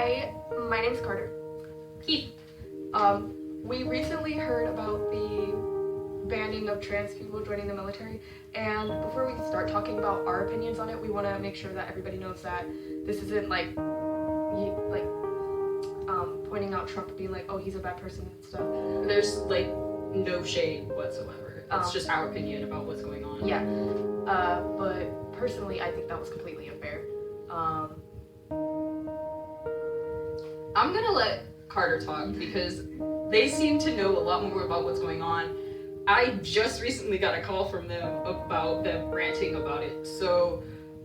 Hi, my name's Carter. Keith. We recently heard about the banning of trans people joining the military, and before we start talking about our opinions on it, we want to make sure that everybody knows that this isn't pointing out Trump being like, oh, he's a bad person and stuff. There's no shade whatsoever. It's just our opinion about what's going on. Yeah. But personally, I think that was completely unfair. I'm gonna let Carter talk because they seem to know a lot more about what's going on. I just recently got a call from them about them ranting about it, so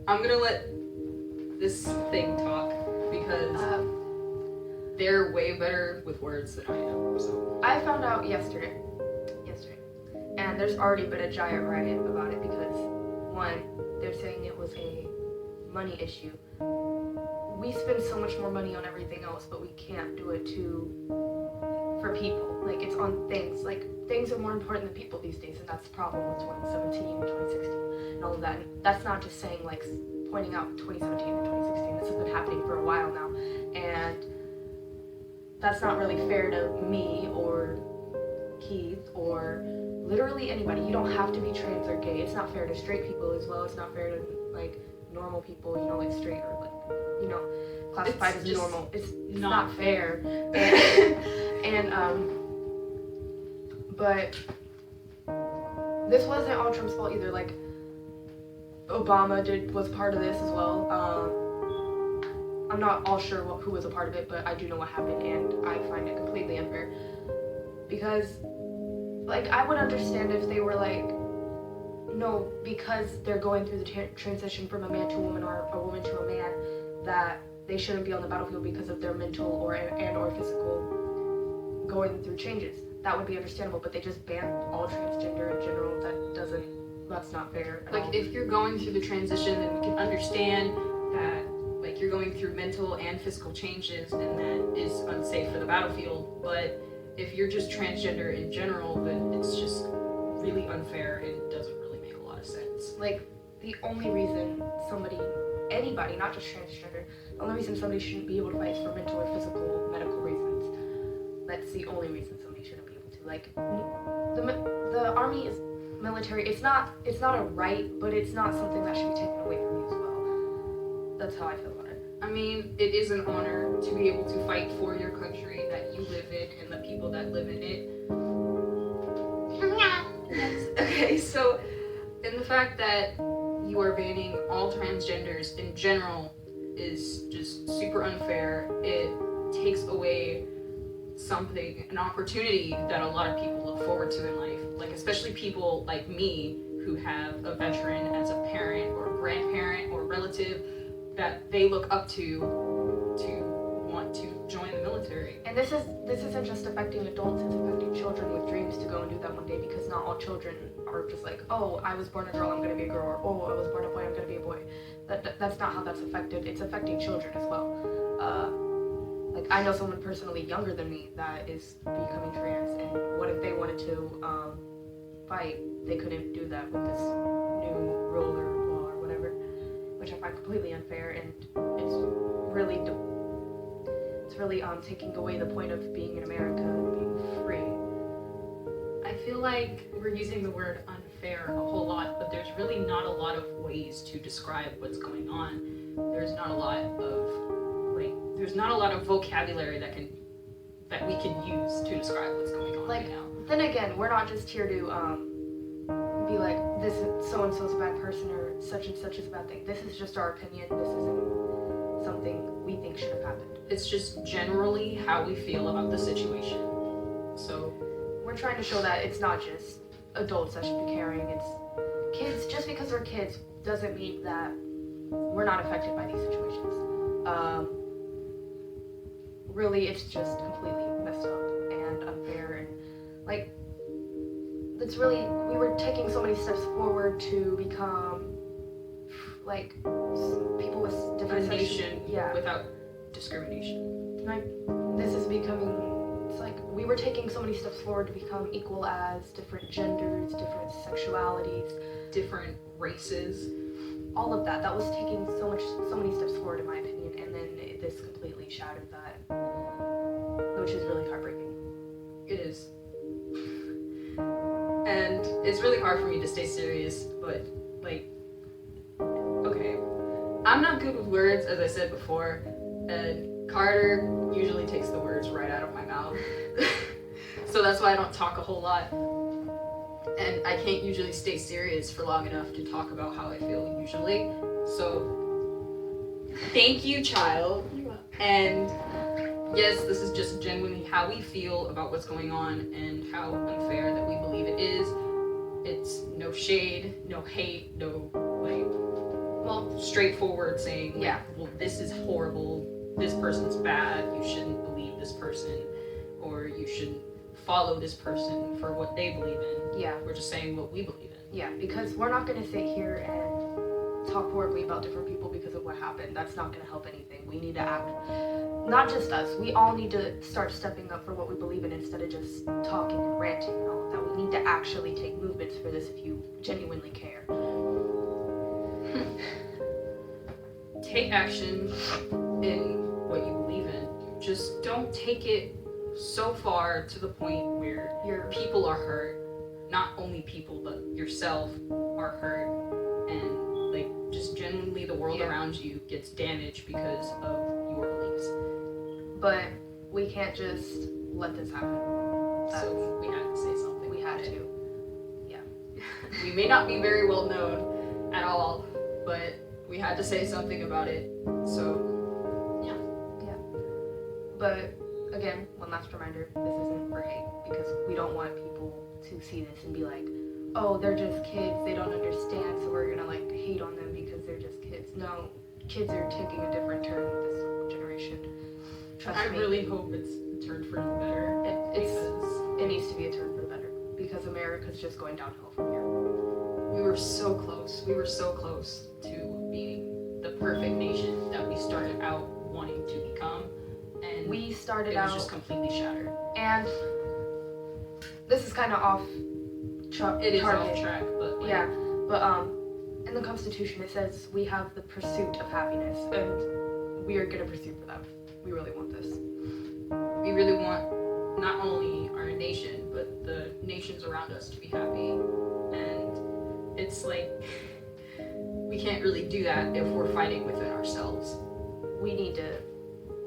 I'm gonna let this thing talk because they're way better with words than I am. So I found out yesterday, and there's already been a giant riot about it because, one, they're saying it was a money issue. We spend so much more money on everything else, but we can't do it for people. Like, it's on things. Like, things are more important than people these days, and that's the problem with 2017, 2016, and all of that. And that's not just saying, like, pointing out 2017 and 2016. This has been happening for a while now, and that's not really fair to me or Keith or literally anybody. You don't have to be trans or gay. It's not fair to straight people as well. It's not fair to, like, normal people, like straight or, like, classified as normal. It's not fair. But this wasn't all Trump's fault either. Like, Obama was part of this as well. I'm not all sure who was a part of it, but I do know what happened, and I find it completely unfair. Because, like, I would understand if they were like, no, because they're going through the transition from a man to a woman or a woman to a man, that they shouldn't be on the battlefield because of their mental or physical going through changes. That would be understandable, but they just banned all transgender in general. That's not fair at all. if you're going through the transition, then we can understand that you're going through mental and physical changes, and that is unsafe for the battlefield. But if you're just transgender in general, then it's just really unfair and doesn't really make a lot of sense. Like, the only reason anybody, not just transgender, the only reason somebody shouldn't be able to fight is for mental or physical medical reasons. That's the only reason somebody shouldn't be able to. Like, the army is military. It's not a right, but it's not something that should be taken away from you as well. That's how I feel about it. I mean, it is an honor to be able to fight for your country that you live in and the people that live in it. Okay, so, and the fact that you are banning all transgenders in general is just super unfair. It takes away an opportunity that a lot of people look forward to in life. Like, especially people like me who have a veteran as a parent or a grandparent or relative that they look up to want to join the military. And this isn't just affecting adults, it's affecting children with dreams to go and do that one day, because not all children are just like, oh, I was born a girl, I'm going to be a girl, or oh, I was born a boy, I'm going to be a boy. That's not how that's affected. It's affecting children as well. Like, I know someone personally younger than me that is becoming trans, and what if they wanted to fight? They couldn't do that with this new rule or law or whatever, which I find completely unfair, and it's really taking away the point of being in America and being free. I feel like we're using the word unfair a whole lot, but there's really not a lot of ways to describe what's going on. There's not a lot of vocabulary that we can use to describe what's going on right now. Then again, we're not just here to be like, this so and so's a bad person or such and such is a bad thing. This is just our opinion. This isn't something we think should have happened. It's just generally how we feel about the situation. So we're trying to show that it's not just adults that should be caring. It's kids. Just because we're kids doesn't mean that we're not affected by these situations. Really, it's just completely messed up and unfair, and like, we were taking so many steps forward to become like people with different nation without discrimination. Like, this is becoming, it's like we were taking so many steps forward to become equal as different genders, different sexualities, different races. All of that was taking so many steps forward in my opinion, and then this completely shattered that, which is really heartbreaking. It is. And it's really hard for me to stay serious, but, like, okay. I'm not good with words, as I said before, and Carter usually takes the words right out of my mouth. So that's why I don't talk a whole lot. And I can't usually stay serious for long enough to talk about how I feel usually. So, thank you, child. And yes, this is just genuinely how we feel about what's going on and how unfair that we believe it is. It's no shade, no hate, no, like, well, straightforward saying, like, yeah, well, this is horrible, this person's bad, you shouldn't believe this person, or you shouldn't follow this person for what they believe in. Yeah. We're just saying what we believe in. Yeah, because we're not going to sit here and talk horribly about different people because of what happened. That's not going to help anything. We need to act. Not just us. We all need to start stepping up for what we believe in instead of just talking and ranting and all of that. We need to actually take movements for this if you genuinely care. Take action in what you believe in. Just don't take it so far to the point where your people are hurt. Not only people, but yourself are hurt. And, like, just genuinely the world around you gets damaged because of your beliefs. But we can't just let this happen. So we had to say something. We had to. Yeah. We may not be very well known at all, but we had to say something about it. So, yeah. Yeah. But, again, one last reminder, this isn't for hate, because we don't want people to see this and be like, oh, they're just kids, they don't understand, so we're gonna, like, hate on them because they're just kids. No, kids are taking a different turn with this generation. Trust me. I really hope it's a turn for the better. It needs to be a turn for the better, because America's just going downhill from here. We were so close. We were so close to being the perfect nation that we started out wanting to become. And we started it was just completely shattered. And this is kind of off track. It is off track, but, like, yeah, but in the Constitution it says we have the pursuit of happiness, and we are gonna pursue for that. We really want this. We really want not only our nation, but the nations around us to be happy. And it's like, we can't really do that if we're fighting within ourselves. We need to,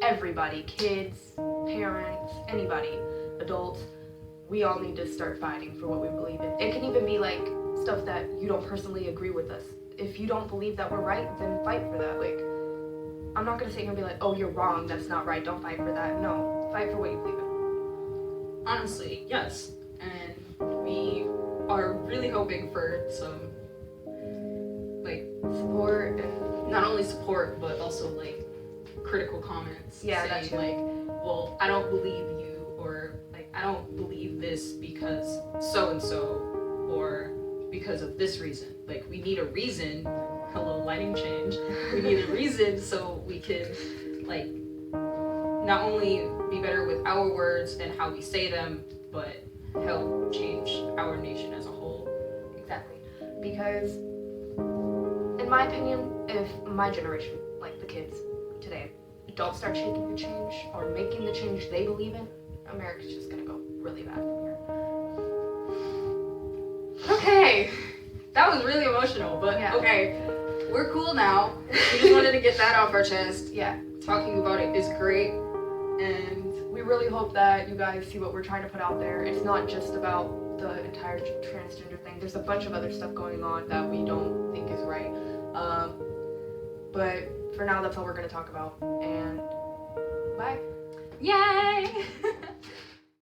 everybody, kids, parents, anybody, adults, we all need to start fighting for what we believe in. It can even be like stuff that you don't personally agree with us. If you don't believe that we're right, then fight for that. Like, I'm not gonna sit here and be like, oh, you're wrong, that's not right, don't fight for that. No, fight for what you believe in. Honestly, yes. And we are really hoping for some, like, support, and not only support, but also, like, critical comments. Yeah, saying, that's true. like, well, I don't believe you, or, like, I don't believe this because so-and-so, or because of this reason. Like, we need a reason. Hello, lighting change. We need a reason so we can, like, not only be better with our words and how we say them, but help change our nation as a whole. exactly. Because, in my opinion, if my generation, like the kids today, don't start shaking the change or making the change they believe in, America's just gonna go really bad from here. Okay, that was really emotional, but Yeah. okay, we're cool now. We just wanted to get that off our chest. Yeah, Talking about it is great, and we really hope that you guys see what we're trying to put out there. It's not just about the entire transgender thing. There's a bunch of other stuff going on that we don't think is right. But for now, that's all we're gonna talk about. And bye. yay!